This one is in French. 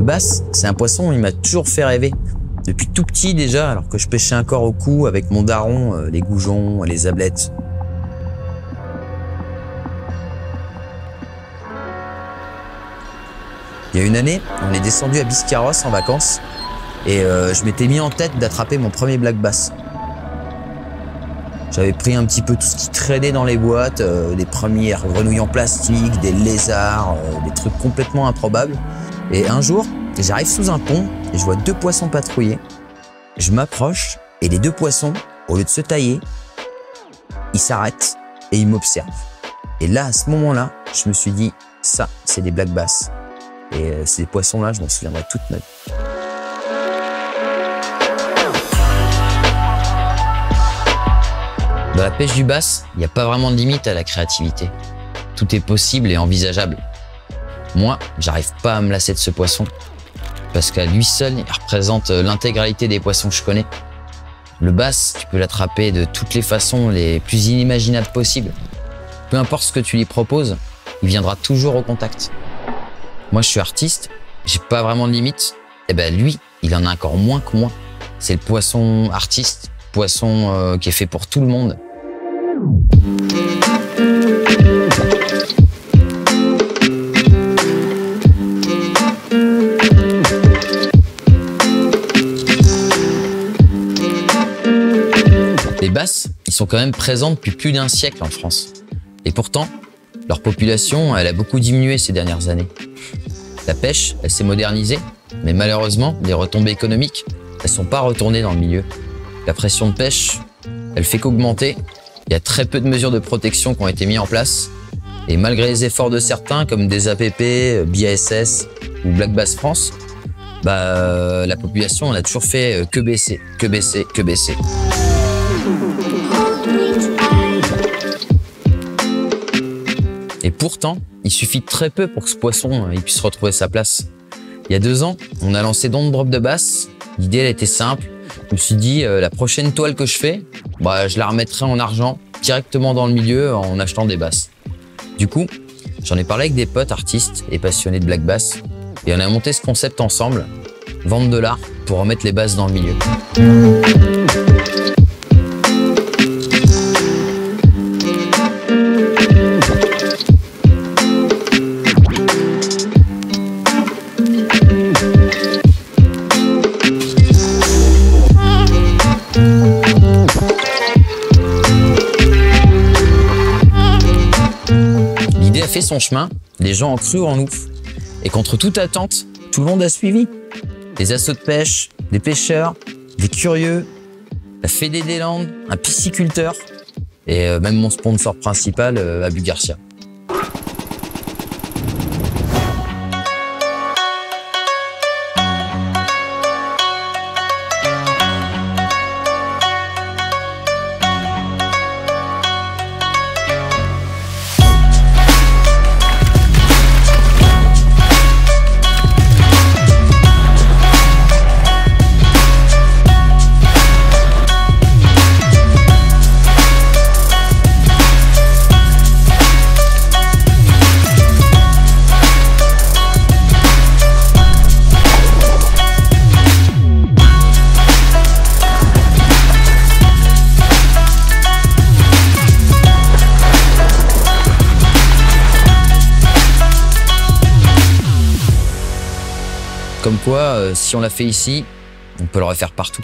Le bass, c'est un poisson, il m'a toujours fait rêver. Depuis tout petit déjà, alors que je pêchais encore au cou avec mon daron, les goujons, les ablettes. Il y a une année, on est descendu à Biscarrosse en vacances et je m'étais mis en tête d'attraper mon premier black bass. J'avais pris un petit peu tout ce qui traînait dans les boîtes, des premières grenouilles en plastique, des lézards, des trucs complètement improbables. Et un jour, j'arrive sous un pont et je vois 2 poissons patrouiller. Je m'approche et les 2 poissons, au lieu de se tailler, ils s'arrêtent et ils m'observent. Et là, à ce moment-là, je me suis dit, ça, c'est des black bass. Et ces poissons-là, je m'en souviendrai toute ma vie. Dans la pêche du bass, il n'y a pas vraiment de limite à la créativité. Tout est possible et envisageable. Moi, j'arrive pas à me lasser de ce poisson parce qu'à lui seul, il représente l'intégralité des poissons que je connais. Le bass, tu peux l'attraper de toutes les façons les plus inimaginables possibles. Peu importe ce que tu lui proposes, il viendra toujours au contact. Moi, je suis artiste, j'ai pas vraiment de limite. Et ben lui, il en a encore moins que moi. C'est le poisson artiste, poisson qui est fait pour tout le monde. Les basses, ils sont quand même présents depuis plus d'1 siècle en France. Et pourtant, leur population, elle a beaucoup diminué ces dernières années. La pêche, elle s'est modernisée, mais malheureusement, les retombées économiques, elles sont pas retournées dans le milieu. La pression de pêche, elle fait qu'augmenter. Il y a très peu de mesures de protection qui ont été mises en place. Et malgré les efforts de certains, comme des APP, BASS ou Black Bass France, la population, on a toujours fait que baisser, que baisser, que baisser. Et pourtant, il suffit de très peu pour que ce poisson il puisse retrouver sa place. Il y a 2 ans, on a lancé Don't Drop de Bass. L'idée, elle était simple. Je me suis dit, la prochaine toile que je fais, je la remettrai en argent directement dans le milieu en achetant des basses. Du coup, j'en ai parlé avec des potes artistes et passionnés de black bass et on a monté ce concept ensemble, vendre de l'art pour remettre les basses dans le milieu. L'idée a fait son chemin, les gens ont cru en nous. Et contre toute attente, tout le monde a suivi. Des assos de pêche, des pêcheurs, des curieux, la Fédé des Landes, un pisciculteur et même mon sponsor principal, Abu Garcia. Comme quoi, si on l'a fait ici, on peut le refaire partout.